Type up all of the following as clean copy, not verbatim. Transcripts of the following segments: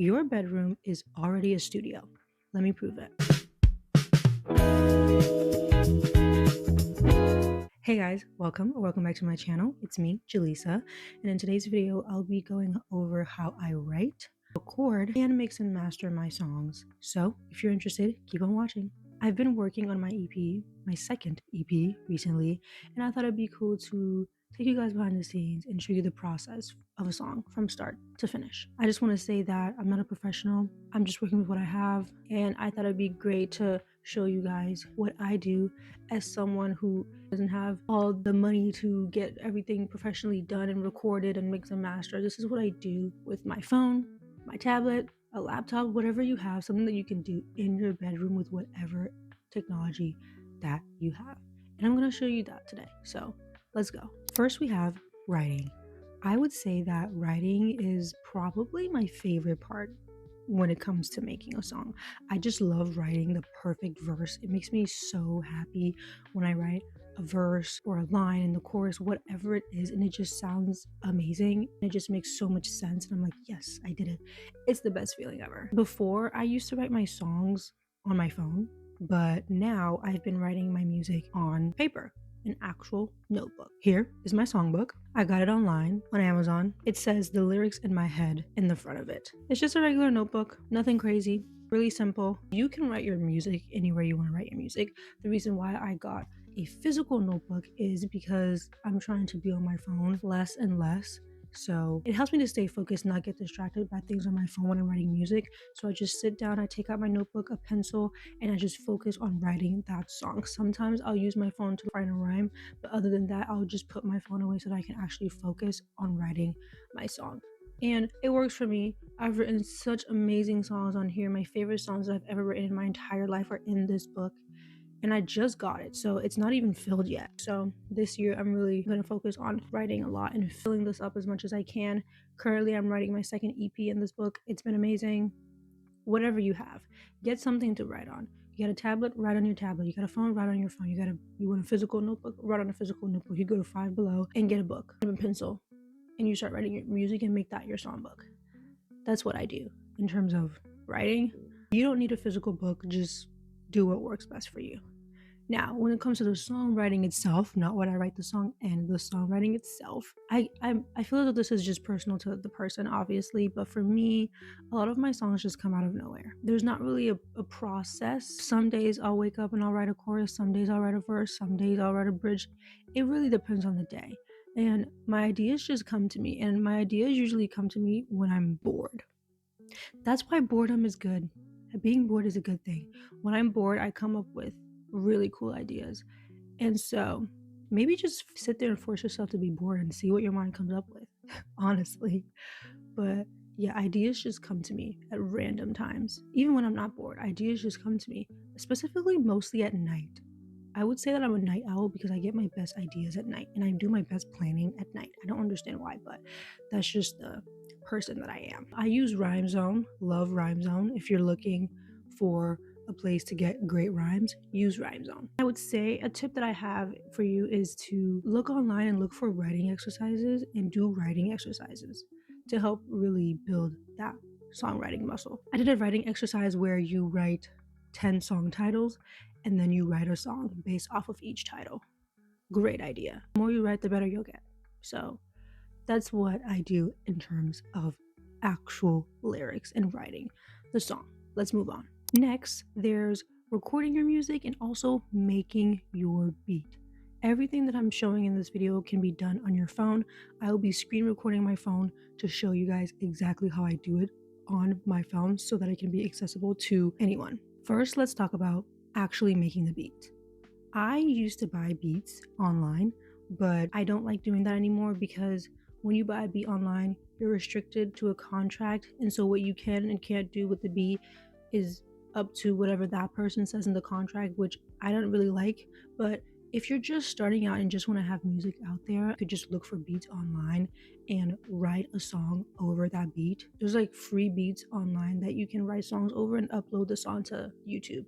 Your bedroom is already a studio. Let me prove it. Hey guys, welcome back to my channel. It's me, Jaleesa, and in today's video, I'll be going over how I write, record, and mix and master my songs. So if you're interested, keep on watching. I've been working on my EP, my second EP recently, and I thought it'd be cool to take you guys behind the scenes and show you the process of a song from start to finish. I just want to say that I'm not a professional. I'm just working with what I have, and I thought it'd be great to show you guys what I do as someone who doesn't have all the money to get everything professionally done and recorded and mix and master. This is what I do with my phone, my tablet, a laptop, whatever you have, something that you can do in your bedroom with whatever technology that you have. And I'm going to show you that today. So let's go. First, we have writing. I would say that writing is probably my favorite part when it comes to making a song. I just love writing the perfect verse. It makes me so happy when I write a verse or a line in the chorus, whatever it is, and it just sounds amazing. It just makes so much sense, and I'm like, yes, I did it. It's the best feeling ever. Before, I used to write my songs on my phone, but now I've been writing my music on paper, an actual notebook. Here is my songbook. I got it online on Amazon. It says the lyrics in my head in the front of it. It's just a regular notebook, nothing crazy, really simple. You can write your music anywhere you want to write your music. The reason why I got a physical notebook is because I'm trying to be on my phone less and less. So it helps me to stay focused, not get distracted by things on my phone when I'm writing music. So I just sit down, I take out my notebook, a pencil, and I just focus on writing that song. Sometimes I'll use my phone to write a rhyme, but other than that, I'll just put my phone away so that I can actually focus on writing my song. And it works for me. I've written such amazing songs on here. My favorite songs that I've ever written in my entire life are in this book. And I just got it, so it's not even filled yet. So this year I'm really going to focus on writing a lot and filling this up as much as I can. Currently I'm writing my second EP in this book. It's been amazing. Whatever you have, get something to write on. You got a tablet, write on your tablet. You got a phone, write on your phone. You want a physical notebook, write on a physical notebook. You go to Five Below and get a book and a pencil, and you start writing your music and make that your songbook. That's what I do in terms of writing. You don't need a physical book, just do what works best for you. Now, when it comes to the songwriting itself, not what I write the song and the songwriting itself, I feel that this is just personal to the person, obviously, but for me, a lot of my songs just come out of nowhere. There's not really a process. Some days I'll wake up and I'll write a chorus, some days I'll write a verse, some days I'll write a bridge. It really depends on the day. And my ideas just come to me, and my ideas usually come to me when I'm bored. That's why boredom is good. Being bored is a good thing. When I'm bored, I come up with really cool ideas. And so maybe just sit there and force yourself to be bored and see what your mind comes up with, honestly. But yeah, ideas just come to me at random times. Even when I'm not bored, ideas just come to me, specifically mostly at night. I would say that I'm a night owl because I get my best ideas at night and I do my best planning at night. I don't understand why, but that's just the person that I am. I use RhymeZone, love RhymeZone. If you're looking for a place to get great rhymes, use RhymeZone. I would say a tip that I have for you is to look online and look for writing exercises and do writing exercises to help really build that songwriting muscle. I did a writing exercise where you write 10 song titles and then you write a song based off of each title. Great idea. The more you write, the better you'll get. So that's what I do in terms of actual lyrics and writing the song. Let's move on. Next, there's recording your music and also making your beat. Everything that I'm showing in this video can be done on your phone. I will be screen recording my phone to show you guys exactly how I do it on my phone so that it can be accessible to anyone. First, let's talk about actually making the beat. I used to buy beats online, but I don't like doing that anymore because when you buy a beat online, you're restricted to a contract, and so what you can and can't do with the beat is up to whatever that person says in the contract, which I don't really like. But if you're just starting out and just want to have music out there, you could just look for beats online and write a song over that beat. There's like free beats online that you can write songs over and upload the song to YouTube.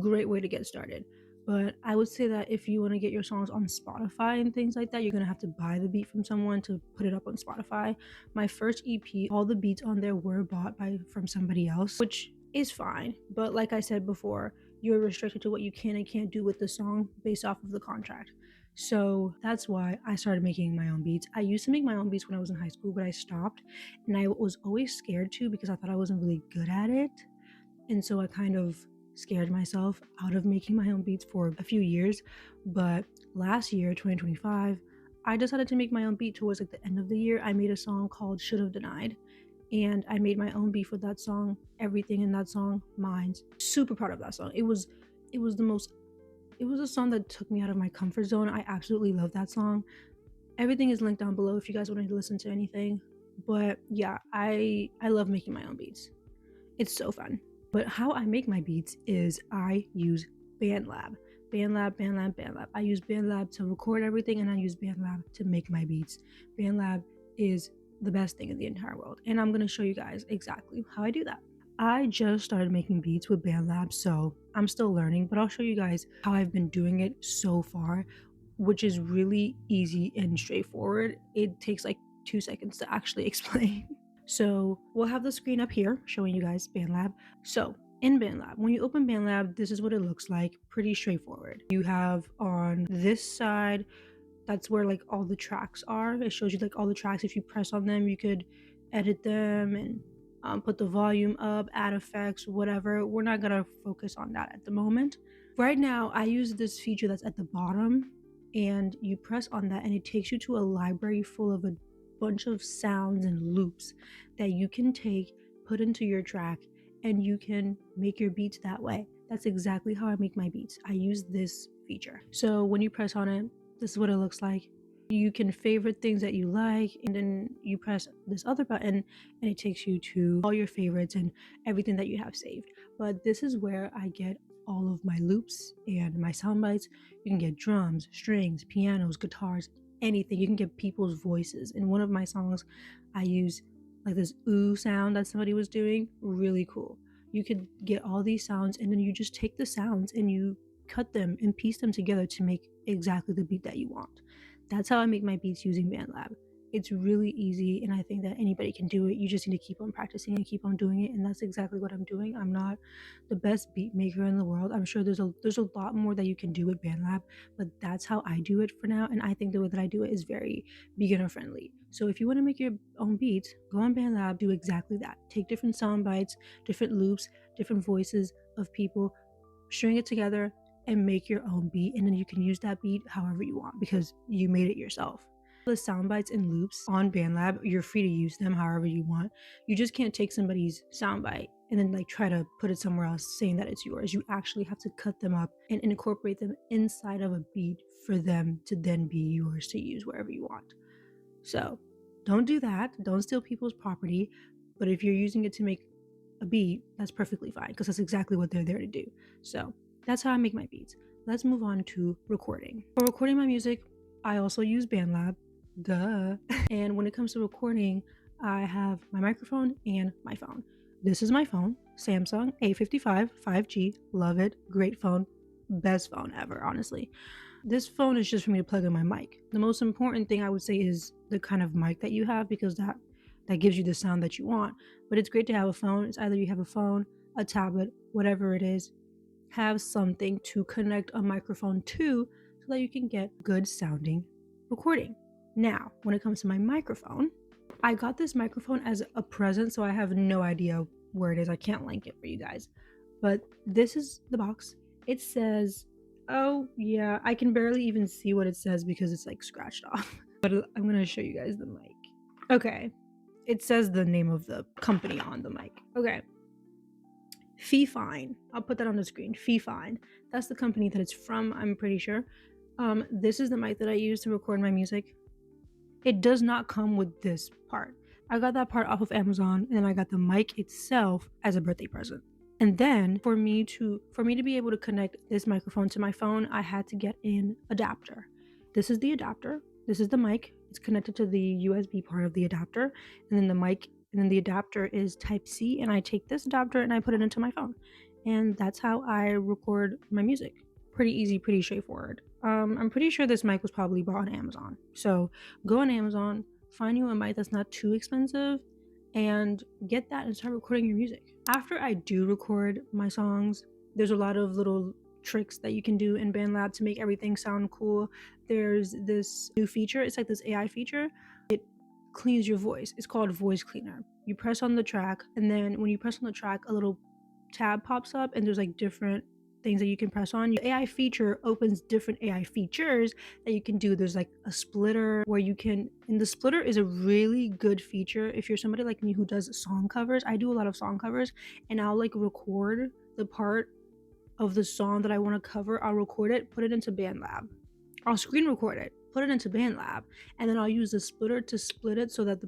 Great way to get started. But I would say that if you want to get your songs on Spotify and things like that, you're going to have to buy the beat from someone to put it up on Spotify. My first EP, all the beats on there were bought from somebody else, which is fine. But like I said before, you're restricted to what you can and can't do with the song based off of the contract. So that's why I started making my own beats. I used to make my own beats when I was in high school, but I stopped. And I was always scared to because I thought I wasn't really good at it. And so I kind of scared myself out of making my own beats for a few years. But last year, 2025, I decided to make my own beat towards like the end of the year. I made a song called Should Have Denied. And I made my own beat for that song. Everything in that song, mine. Super proud of that song. It was a song that took me out of my comfort zone. I absolutely love that song. Everything is linked down below if you guys want to listen to anything. But yeah, I love making my own beats. It's so fun. But how I make my beats is I use BandLab. BandLab. I use BandLab to record everything, and I use BandLab to make my beats. BandLab is the best thing in the entire world, and I'm going to show you guys exactly how I do that. I just started making beats with BandLab, so I'm still learning, but I'll show you guys how I've been doing it so far, which is really easy and straightforward. It takes like 2 seconds to actually explain. So we'll have the screen up here showing you guys BandLab. So in BandLab, when you open BandLab, this is what it looks like. Pretty straightforward. You have on this side, that's where like all the tracks are. It shows you like all the tracks. If you press on them, you could edit them and put the volume up, add effects, whatever. We're not gonna focus on that at the moment. Right now, I use this feature that's at the bottom, and you press on that and it takes you to a library full of a bunch of sounds and loops that you can take, put into your track, and you can make your beats that way. That's exactly how I make my beats. I use this feature. So when you press on it, this is what it looks like. You can favorite things that you like, and then you press this other button and it takes you to all your favorites and everything that you have saved. But this is where I get all of my loops and my sound bites. You can get drums, strings, pianos, guitars, anything. You can get people's voices. In one of my songs, I use like this ooh sound that somebody was doing. Really cool. You could get all these sounds, and then you just take the sounds and you cut them and piece them together to make exactly the beat that you want. That's how I make my beats using BandLab. It's really easy, and I think that anybody can do it. You just need to keep on practicing and keep on doing it, and that's exactly what I'm doing. I'm not the best beat maker in the world. I'm sure there's a lot more that you can do with BandLab, but that's how I do it for now, and I think the way that I do it is very beginner friendly. So if you want to make your own beats, go on BandLab, do exactly that. Take different sound bites, different loops, different voices of people, string it together, and make your own beat, and then you can use that beat however you want because you made it yourself. The sound bites and loops on BandLab, you're free to use them however you want. You just can't take somebody's sound bite and then like try to put it somewhere else saying that it's yours. You actually have to cut them up and incorporate them inside of a beat for them to then be yours to use wherever you want. So don't do that. Don't steal people's property. But if you're using it to make a beat, that's perfectly fine because that's exactly what they're there to do. So that's how I make my beats. Let's move on to recording. For recording my music, I also use BandLab. Duh. And when it comes to recording, I have my microphone and my phone. This is my phone, Samsung A55 5G. Love it. Great phone. Best phone ever, honestly. This phone is just for me to plug in my mic. The most important thing I would say is the kind of mic that you have, because that gives you the sound that you want. But it's great to have a phone. It's either you have a phone, a tablet, whatever it is. Have something to connect a microphone to so that you can get good sounding recording. Now, when it comes to my microphone, I got this microphone as a present, so I have no idea where it is. I can't link it for you guys. But this is the box. It says, oh yeah, I can barely even see what it says because it's like scratched off. But I'm going to show you guys the mic. Okay. It says the name of the company on the mic. Okay. Fifine. I'll put that on the screen. Fifine. That's the company that it's from, I'm pretty sure. This is the mic that I use to record my music. It does not come with this part. I got that part off of Amazon, and then I got the mic itself as a birthday present. And then for me to be able to connect this microphone to my phone, I had to get an adapter. This is the adapter. This is the mic. It's connected to the USB part of the adapter, and then the mic. And then the adapter is Type-C, and I take this adapter and I put it into my phone. And that's how I record my music. pretty easy, pretty straightforward. I'm pretty sure this mic was probably bought on Amazon. So go on Amazon, find you a mic that's not too expensive, and get that and start recording your music. After I do record my songs, there's a lot of little tricks that you can do in BandLab to make everything sound cool. There's this new feature, it's like this AI feature. It cleans your voice. It's called voice cleaner. You press on the track, and then when you press on the track, a little tab pops up, and there's like different things that you can press on. Your AI feature opens different AI features that you can do. There's like a splitter where you can, and the splitter is a really good feature if you're somebody like me who does song covers. I do a lot of song covers, and I'll like record the part of the song that I want to cover. I'll record it, put it into BandLab. I'll screen record it, put it into BandLab, and then I'll use the splitter to split it so that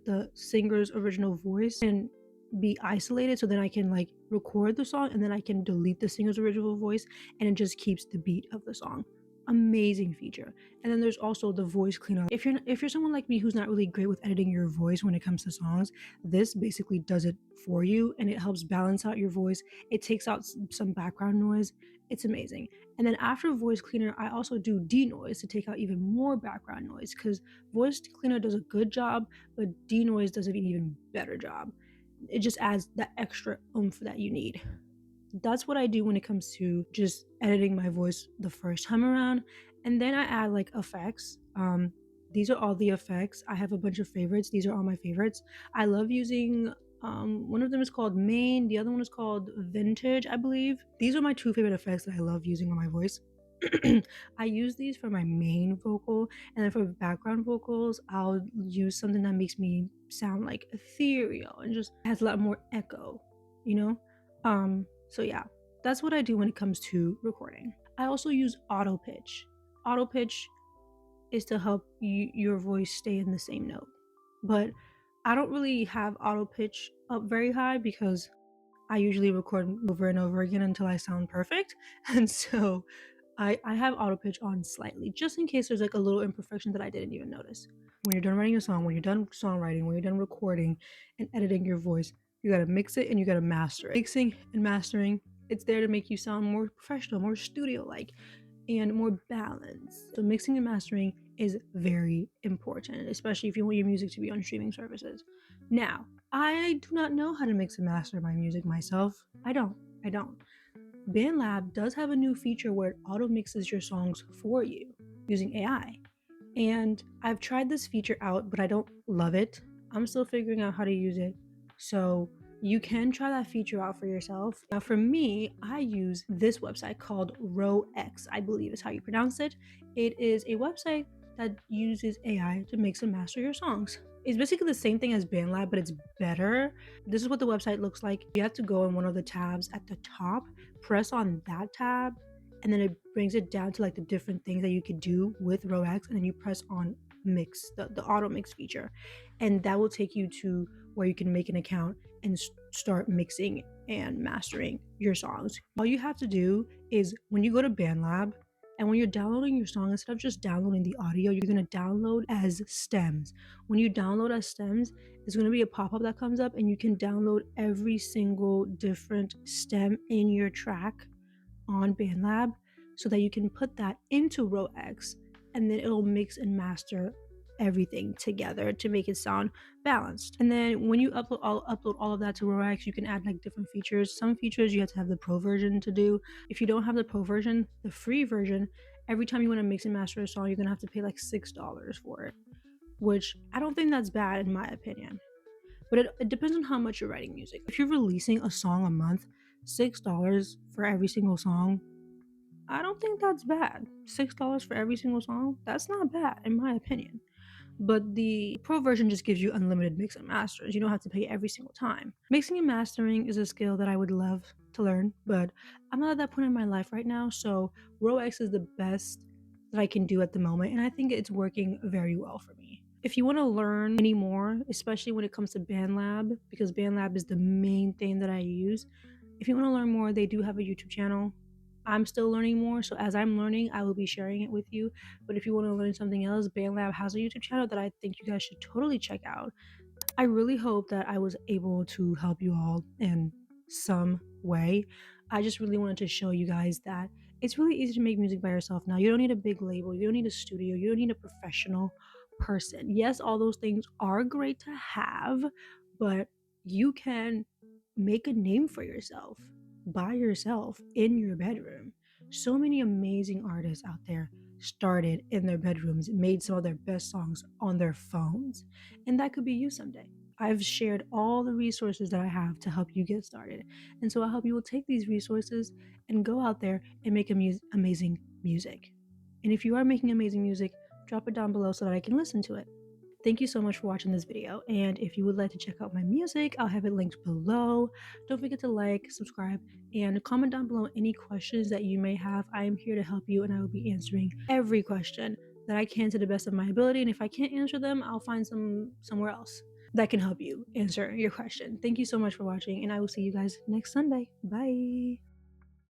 the singer's original voice can be isolated. So then I can like record the song, and then I can delete the singer's original voice, and it just keeps the beat of the song. Amazing feature. And then there's also the voice cleaner. If you're someone like me who's not really great with editing your voice when it comes to songs, this basically does it for you, and it helps balance out your voice. It takes out some background noise. It's amazing. And then after voice cleaner, I also do denoise to take out even more background noise, because voice cleaner does a good job, but denoise does an even better job. It just adds that extra oomph that you need. That's what I do when it comes to just editing my voice the first time around. And then I add like effects. These are all the effects. I have a bunch of favorites. These are all my favorites. I love using one of them is called main, the other one is called vintage, I believe. These are my two favorite effects that I love using on my voice. I use these for my main vocal, and then for background vocals, I'll use something that makes me sound like ethereal and just has a lot more echo, you know? So yeah, that's what I do when it comes to recording. I also use AutoPitch. AutoPitch is to help your voice stay in the same note. But I don't really have AutoPitch up very high because I usually record over and over again until I sound perfect. And so I have AutoPitch on slightly, just in case there's like a little imperfection that I didn't even notice. When you're done writing a song, when you're done songwriting, when you're done recording and editing your voice, you gotta mix it and you gotta master it. Mixing and mastering, it's there to make you sound more professional, more studio-like, and more balanced. So mixing and mastering is very important, especially if you want your music to be on streaming services. Now, I do not know how to mix and master my music myself. I don't. BandLab does have a new feature where it auto mixes your songs for you using AI. And I've tried this feature out, but I don't love it. I'm still figuring out how to use it. So you can try that feature out for yourself. Now, for me, I use this website called RoEx, I believe is how you pronounce it. It is a website that uses AI to mix and master your songs. It's basically the same thing as BandLab, but it's better. This is what the website looks like. You have to go in one of the tabs at the top, press on that tab, and then it brings it down to like the different things that you could do with RoEx, and then you press on mix, the auto mix feature, and that will take you to where you can make an account and start mixing and mastering your songs. All you have to do is when you go to BandLab and when you're downloading your song, instead of just downloading the audio, you're going to download as stems. When you download as stems, there's going to be a pop-up that comes up, and you can download every single different stem in your track on BandLab so that you can put that into RoEx, and then it'll mix and master everything together to make it sound balanced. And then when you upload all of that to RoEx, you can add like different features. Some features you have to have the pro version to do. If you don't have the pro version, the free version, every time you want to mix and master a song, you're gonna have to pay like $6 for it, which I don't think that's bad in my opinion. But it depends on how much you're writing music. If you're releasing a song a month, $6 for every single song, I don't think that's bad. $6 for every single song, that's not bad in my opinion. But the pro version just gives you unlimited mix and masters. You don't have to pay every single time. Mixing and mastering is a skill that I would love to learn, but I'm not at that point in my life right now, so RoEx is the best that I can do at the moment, and I think it's working very well for me. If you want to learn any more, especially when it comes to BandLab, because BandLab is the main thing that I use, if you want to learn more, they do have a YouTube channel. I'm still learning more, so as I'm learning, I will be sharing it with you. But if you want to learn something else, BandLab has a YouTube channel that I think you guys should totally check out. I really hope that I was able to help you all in some way. I just really wanted to show you guys that It's really easy to make music by yourself now. You don't need a big label, you don't need a studio, you don't need a professional person. Yes, all those things are great to have, but you can make a name for yourself by yourself in your bedroom. So many amazing artists out there started in their bedrooms, made some of their best songs on their phones, and that could be you someday. I've shared all the resources that I have to help you get started. And so I hope you will take these resources and go out there and make amazing music. And if you are making amazing music, drop it down below so that I can listen to it. Thank you so much for watching this video, and if you would like to check out my music, I'll have it linked below. Don't forget to like, subscribe, and comment down below any questions that you may have. I am here to help you, and I will be answering every question that I can to the best of my ability, and if I can't answer them, I'll find somewhere else that can help you answer your question. Thank you so much for watching, and I will see you guys next Sunday. Bye.